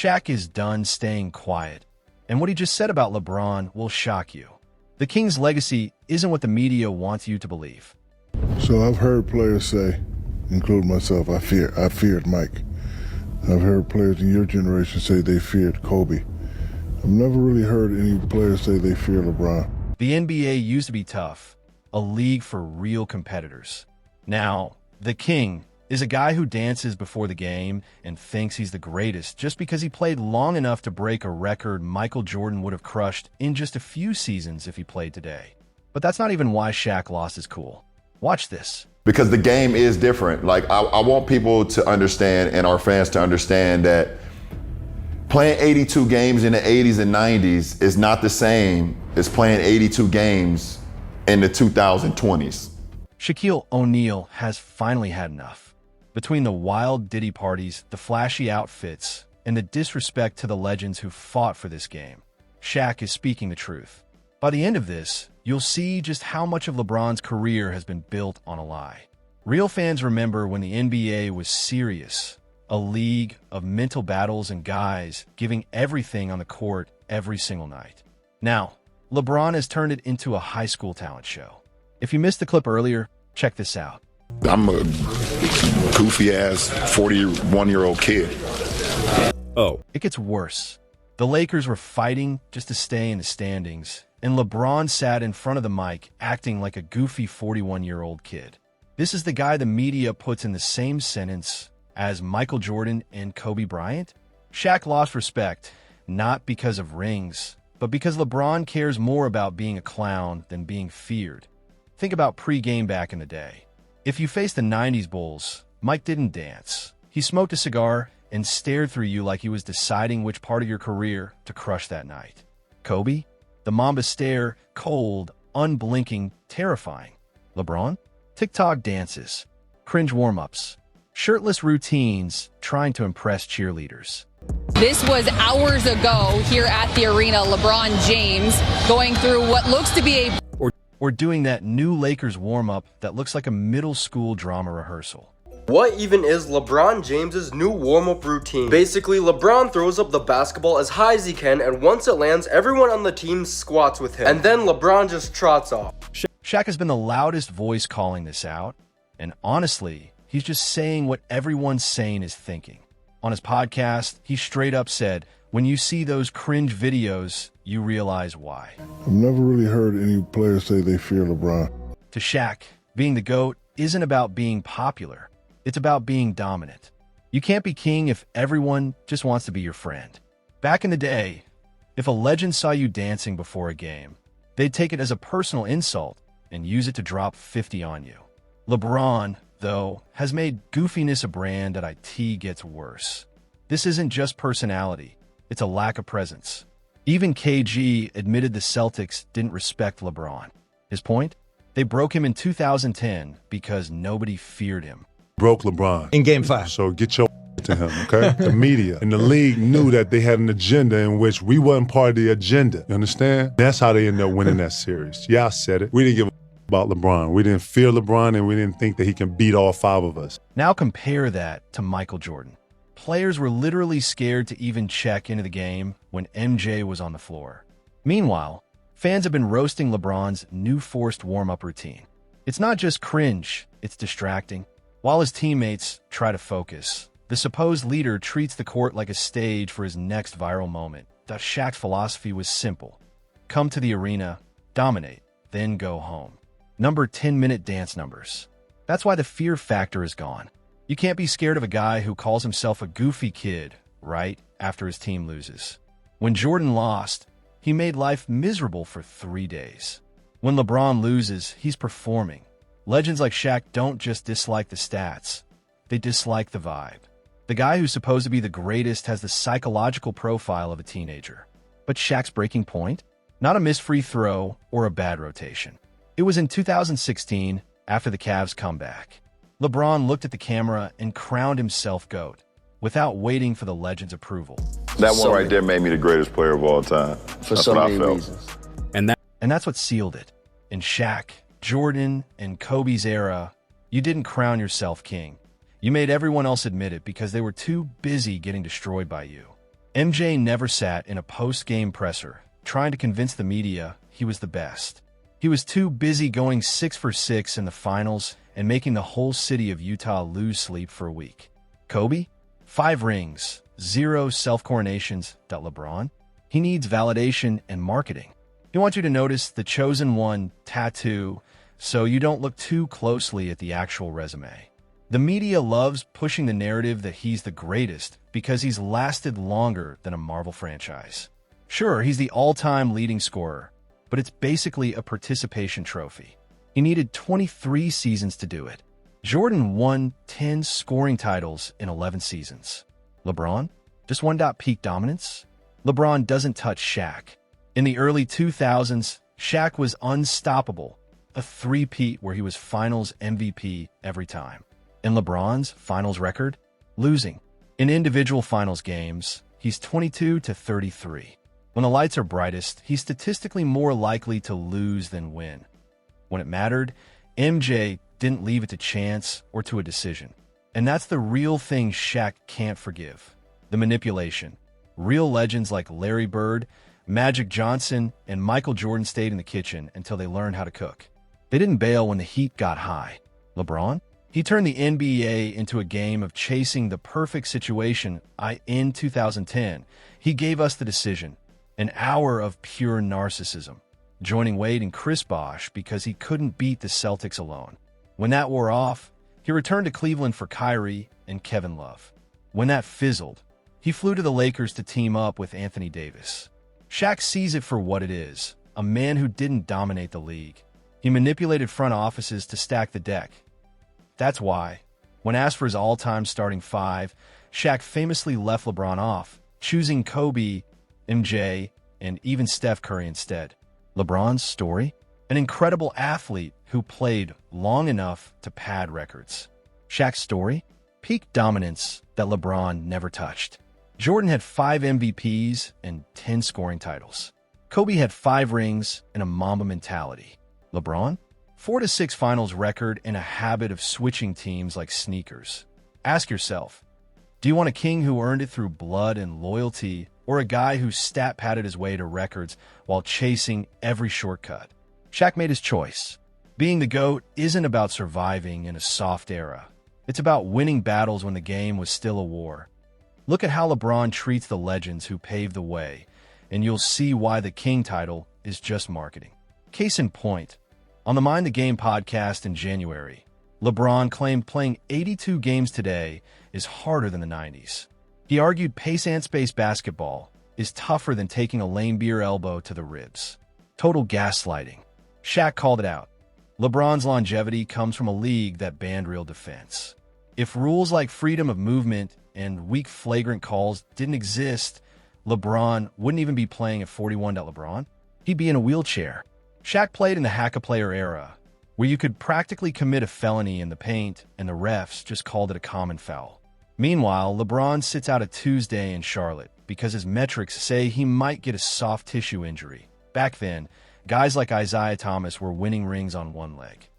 Shaq is done staying quiet, and what he just said about LeBron will shock you. The King's legacy isn't what the media wants you to believe. So I've heard players say, including myself, I feared Mike. I've heard players in your generation say they feared Kobe. I've never really heard any players say they fear LeBron. The NBA used to be tough, a league for real competitors. Now, the King is a guy who dances before the game and thinks he's the greatest just because he played long enough to break a record Michael Jordan would have crushed in just a few seasons if he played today. But that's not even why Shaq lost his cool. Watch this. Because the game is different. Like, I want people to understand, and our fans to understand, that playing 82 games in the 80s and 90s is not the same as playing 82 games in the 2020s. Shaquille O'Neal has finally had enough. Between the wild Diddy parties, the flashy outfits, and the disrespect to the legends who fought for this game, Shaq is speaking the truth. By the end of this, you'll see just how much of LeBron's career has been built on a lie. Real fans remember when the NBA was serious, a league of mental battles and guys giving everything on the court every single night. Now, LeBron has turned it into a high school talent show. If you missed the clip earlier, check this out. I'm a goofy-ass 41-year-old kid. Oh. It gets worse. The Lakers were fighting just to stay in the standings, and LeBron sat in front of the mic acting like a goofy 41-year-old kid. This is the guy the media puts in the same sentence as Michael Jordan and Kobe Bryant? Shaq lost respect, not because of rings, but because LeBron cares more about being a clown than being feared. Think about pre-game back in the day. If you faced the 90s Bulls, Mike didn't dance. He smoked a cigar and stared through you like he was deciding which part of your career to crush that night. Kobe? The Mamba stare, cold, unblinking, terrifying. LeBron? TikTok dances, cringe warm-ups, shirtless routines trying to impress cheerleaders. This was hours ago here at the arena. LeBron James going through what looks to be a... Or doing that new Lakers warm-up that looks like a middle school drama rehearsal. What even is LeBron James's new warm-up routine? Basically, LeBron throws up the basketball as high as he can, and once it lands, everyone on the team squats with him. And then LeBron just trots off. Shaq has been the loudest voice calling this out, and honestly, he's just saying what everyone sane is thinking. On his podcast, he straight up said, when you see those cringe videos, you realize why. I've never really heard any players say they fear LeBron. To Shaq, being the GOAT isn't about being popular. It's about being dominant. You can't be king if everyone just wants to be your friend. Back in the day, if a legend saw you dancing before a game, they'd take it as a personal insult and use it to drop 50 on you. LeBron, though, has made goofiness a brand that IT gets worse. This isn't just personality, it's a lack of presence. Even KG admitted the Celtics didn't respect LeBron. His point? They broke him in 2010 because nobody feared him. Broke LeBron. In Game 5. So get your to him, okay? The media and the league knew that they had an agenda in which we wasn't part of the agenda. You understand? That's how they ended up winning that series. Yeah, I said it. We didn't give a about LeBron. We didn't fear LeBron, and we didn't think that he can beat all five of us. Now compare that to Michael Jordan. Players were literally scared to even check into the game when MJ was on the floor. Meanwhile, fans have been roasting LeBron's new forced warm-up routine. It's not just cringe, it's distracting. While his teammates try to focus, the supposed leader treats the court like a stage for his next viral moment. The Shaq's philosophy was simple. Come to the arena, dominate, then go home. Number 10-minute dance numbers. That's why the fear factor is gone. You can't be scared of a guy who calls himself a goofy kid right after his team loses. When Jordan lost, he made life miserable for 3 days. When LeBron loses, he's performing. Legends like Shaq don't just dislike the stats, they dislike the vibe. The guy who's supposed to be the greatest has the psychological profile of a teenager. But Shaq's breaking point? Not a missed free throw or a bad rotation. It was in 2016, after the Cavs' comeback. LeBron looked at the camera and crowned himself GOAT, without waiting for the legend's approval. That one right there made me the greatest player of all time. For so many reasons. And that's what sealed it. In Shaq, Jordan, and Kobe's era, you didn't crown yourself king. You made everyone else admit it because they were too busy getting destroyed by you. MJ never sat in a post-game presser trying to convince the media he was the best. He was too busy going 6 for 6 in the finals and making the whole city of Utah lose sleep for a week. Kobe? 5 rings, 0 self-coronations. LeBron? He needs validation and marketing. He wants you to notice the chosen one tattoo so you don't look too closely at the actual resume. The media loves pushing the narrative that he's the greatest because he's lasted longer than a Marvel franchise. Sure, he's the all-time leading scorer, but it's basically a participation trophy. He needed 23 seasons to do it. Jordan won 10 scoring titles in 11 seasons. LeBron? Just one peak dominance? LeBron doesn't touch Shaq. In the early 2000s, Shaq was unstoppable, a three-peat where he was finals MVP every time. In LeBron's finals record? Losing. In individual finals games, he's 22-33. When the lights are brightest, he's statistically more likely to lose than win. When it mattered, MJ didn't leave it to chance or to a decision. And that's the real thing Shaq can't forgive. The manipulation. Real legends like Larry Bird, Magic Johnson, and Michael Jordan stayed in the kitchen until they learned how to cook. They didn't bail when the heat got high. LeBron? He turned the NBA into a game of chasing the perfect situation. In 2010, he gave us the decision, an hour of pure narcissism, joining Wade and Chris Bosh because he couldn't beat the Celtics alone. When that wore off, he returned to Cleveland for Kyrie and Kevin Love. When that fizzled, he flew to the Lakers to team up with Anthony Davis. Shaq sees it for what it is, a man who didn't dominate the league. He manipulated front offices to stack the deck. That's why, when asked for his all-time starting 5, Shaq famously left LeBron off, choosing Kobe, MJ, and even Steph Curry instead. LeBron's story? An incredible athlete who played long enough to pad records. Shaq's story? Peak dominance that LeBron never touched. Jordan had 5 MVPs and 10 scoring titles. Kobe had 5 rings and a Mamba mentality. LeBron? 4-6 finals record and a habit of switching teams like sneakers. Ask yourself, do you want a king who earned it through blood and loyalty, or a guy who stat-padded his way to records while chasing every shortcut? Shaq made his choice. Being the GOAT isn't about surviving in a soft era. It's about winning battles when the game was still a war. Look at how LeBron treats the legends who paved the way, and you'll see why the king title is just marketing. Case in point, on the Mind the Game podcast in January, LeBron claimed playing 82 games today is harder than the 90s. He argued pace and space basketball is tougher than taking a lame beer elbow to the ribs. Total gaslighting. Shaq called it out. LeBron's longevity comes from a league that banned real defense. If rules like freedom of movement and weak flagrant calls didn't exist, LeBron wouldn't even be playing at 41. LeBron? He'd be in a wheelchair. Shaq played in the hack-a-player era, where you could practically commit a felony in the paint and the refs just called it a common foul. Meanwhile, LeBron sits out a Tuesday in Charlotte because his metrics say he might get a soft tissue injury. Back then, guys like Isaiah Thomas were winning rings on one leg.